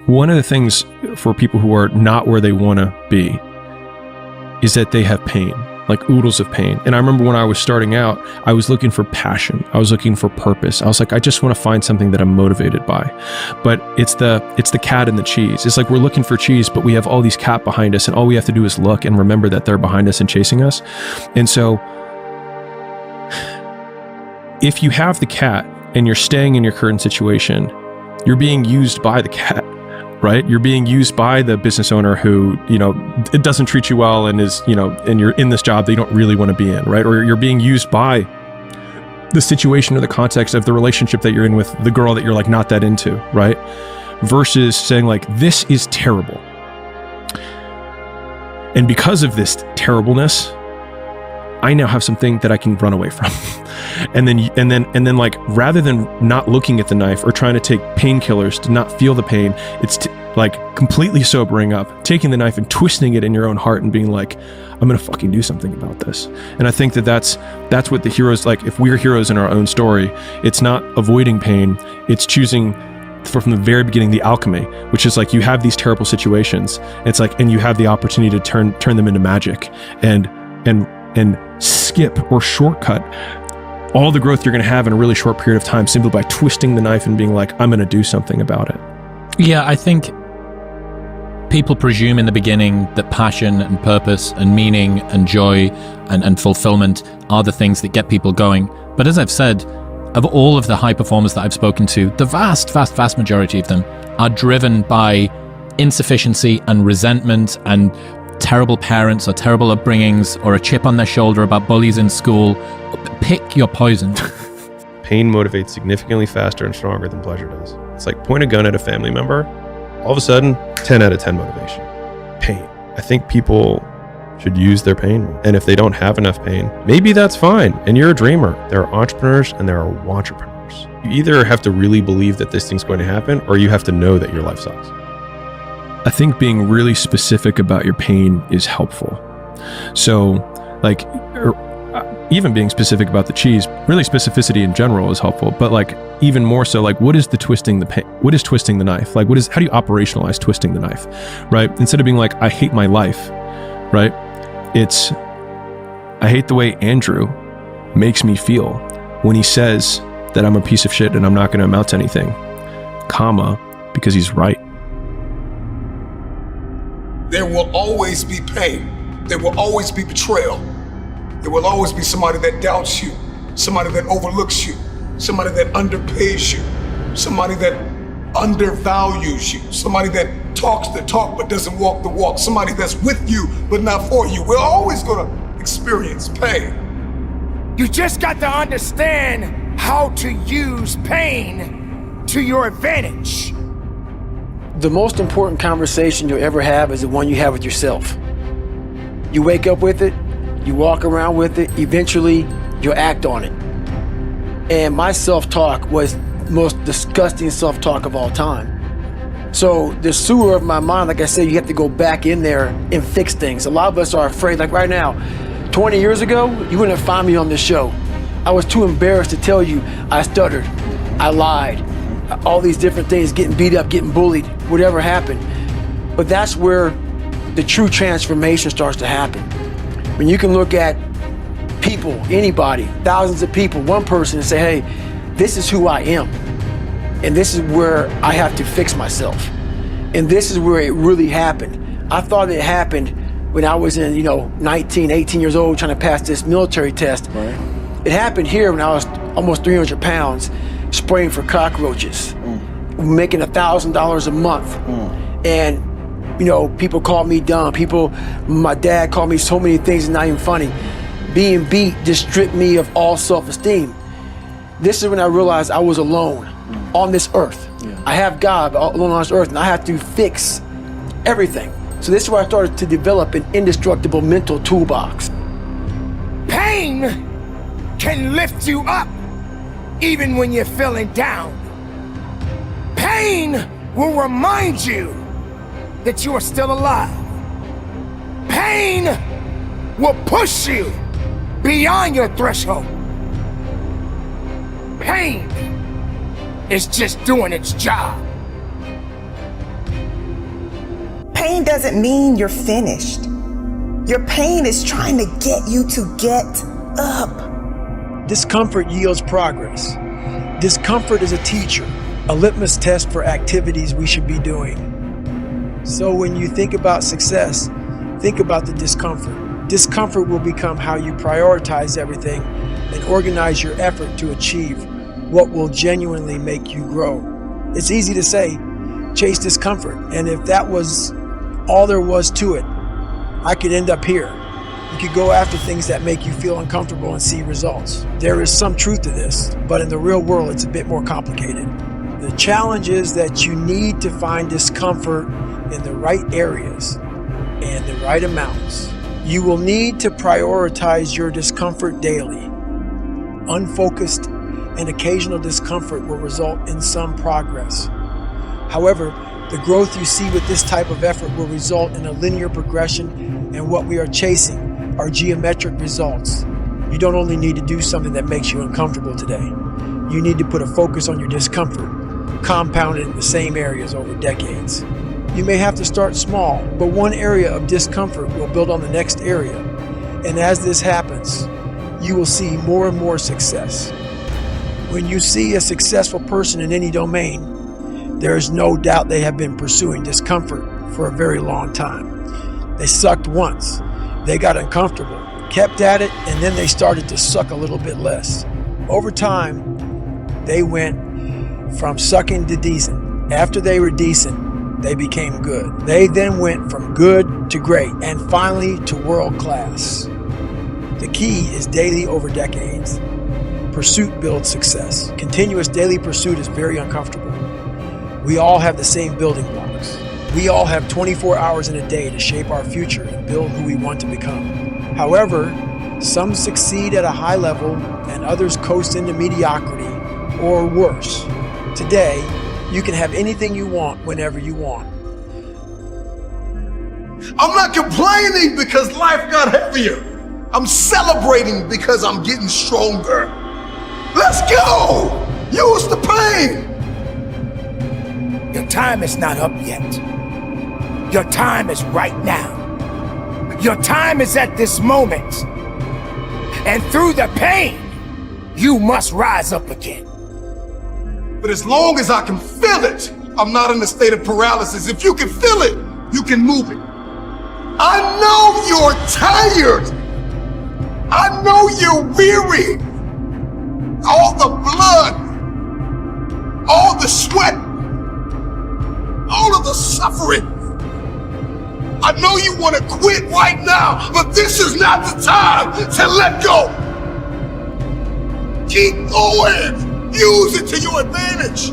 one of the things for people who are not where they want to be is that they have pain, like oodles of pain. And I remember when I was starting out, I was looking for passion. I was looking for purpose. I was like, I just want to find something that I'm motivated by. But it's the cat and the cheese. It's like we're looking for cheese, but we have all these cat behind us, and all we have to do is look and remember that they're behind us and chasing us. And so if you have the cat and you're staying in your current situation, you're being used by the cat, right? You're being used by the business owner who, it doesn't treat you well and is, and you're in this job that you don't really want to be in, right? Or you're being used by the situation or the context of the relationship that you're in with the girl that you're like not that into, right? Versus saying like, this is terrible. And because of this terribleness, I now have something that I can run away from. And then like, rather than not looking at the knife or trying to take painkillers to not feel the pain, it's like completely sobering up, taking the knife and twisting it in your own heart and being like, I'm going to fucking do something about this. And I think that that's what the heroes, like if we're heroes in our own story, it's not avoiding pain, it's choosing from the very beginning, the alchemy, which is like, you have these terrible situations. It's like, and you have the opportunity to turn them into magic and skip or shortcut all the growth you're going to have in a really short period of time simply by twisting the knife and being like, I'm going to do something about it. Yeah, I think people presume in the beginning that passion and purpose and meaning and joy and fulfillment are the things that get people going. But as I've said, of all of the high performers that I've spoken to, the vast majority of them are driven by insufficiency and resentment and terrible parents or terrible upbringings or a chip on their shoulder about bullies in school. Pick your poison. Pain motivates significantly faster and stronger than pleasure does. It's like point a gun at a family member, all of a sudden 10 out of 10 motivation. Pain. I think people should use their pain. And if they don't have enough pain, maybe that's fine. And you're a dreamer. There are entrepreneurs and there are wantrepreneurs. You either have to really believe that this thing's going to happen, or you have to know that your life sucks. I think being really specific about your pain is helpful. So like, even being specific about the cheese, really specificity in general is helpful, but like even more so, like what is twisting the knife? Like how do you operationalize twisting the knife, right? Instead of being like, I hate my life, right? It's, I hate the way Andrew makes me feel when he says that I'm a piece of shit and I'm not going to amount to anything, comma, because he's right. There will always be pain. There will always be betrayal. There will always be somebody that doubts you, somebody that overlooks you, somebody that underpays you, somebody that undervalues you, somebody that talks the talk but doesn't walk the walk, somebody that's with you but not for you. We're always gonna experience pain. You just got to understand how to use pain to your advantage. The most important conversation you'll ever have is the one you have with yourself. You wake up with it, you walk around with it, eventually you'll act on it. And my self-talk was the most disgusting self-talk of all time. So the sewer of my mind, like I said, you have to go back in there and fix things. A lot of us are afraid, like right now, 20 years ago, you wouldn't have found me on this show. I was too embarrassed to tell you I stuttered, I lied, all these different things, getting beat up, getting bullied, whatever happened. But that's where the true transformation starts to happen. When you can look at people, anybody, thousands of people, one person and say, hey, this is who I am. And this is where I have to fix myself. And this is where it really happened. I thought it happened when I was in, 19, 18 years old trying to pass this military test. Right. It happened here when I was almost 300 pounds, spraying for cockroaches, making $1,000 a month. And people called me dumb. My dad called me so many things and not even funny. Being beat just stripped me of all self-esteem. This is when I realized I was alone on this earth. Yeah. I have God alone on this earth and I have to fix everything. So this is where I started to develop an indestructible mental toolbox. Pain can lift you up even when you're feeling down. Pain will remind you that you are still alive. Pain will push you beyond your threshold. Pain is just doing its job. pain doesn't mean you're finished. Your pain is trying to get you to get up. Discomfort yields progress. Discomfort is a teacher, a litmus test for activities we should be doing. So when you think about success, think about the discomfort. Discomfort will become how you prioritize everything and organize your effort to achieve what will genuinely make you grow. It's easy to say, chase discomfort, and if that was all there was to it, I could end up here. You could go after things that make you feel uncomfortable and see results. There is some truth to this, but in the real world, it's a bit more complicated. The challenge is that you need to find discomfort in the right areas and the right amounts. You will need to prioritize your discomfort daily. Unfocused and occasional discomfort will result in some progress. However, the growth you see with this type of effort will result in a linear progression, and what we are chasing are geometric results. You don't only need to do something that makes you uncomfortable today. You need to put a focus on your discomfort, compounded in the same areas over decades. You may have to start small, but one area of discomfort will build on the next area. And as this happens, you will see more and more success. When you see a successful person in any domain, there is no doubt they have been pursuing discomfort for a very long time. They sucked once, they got uncomfortable, kept at it, and then they started to suck a little bit less. Over time, they went from sucking to decent. After they were decent, they became good. They then went from good to great, and finally to world class. The key is daily over decades. Pursuit builds success. Continuous daily pursuit is very uncomfortable. We all have the same building blocks. We all have 24 hours in a day to shape our future and build who we want to become. However, some succeed at a high level and others coast into mediocrity or worse. Today, you can have anything you want whenever you want. I'm not complaining because life got heavier. I'm celebrating because I'm getting stronger. Let's go! Use the pain! Your time is not up yet. Your time is right now. Your time is at this moment. And through the pain, you must rise up again. But as long as I can feel it, I'm not in a state of paralysis. If you can feel it, you can move it. I know you're tired. I know you're weary. All the blood, all the sweat, all of the suffering. I know you want to quit right now, but this is not the time to let go. Keep going. Use it to your advantage.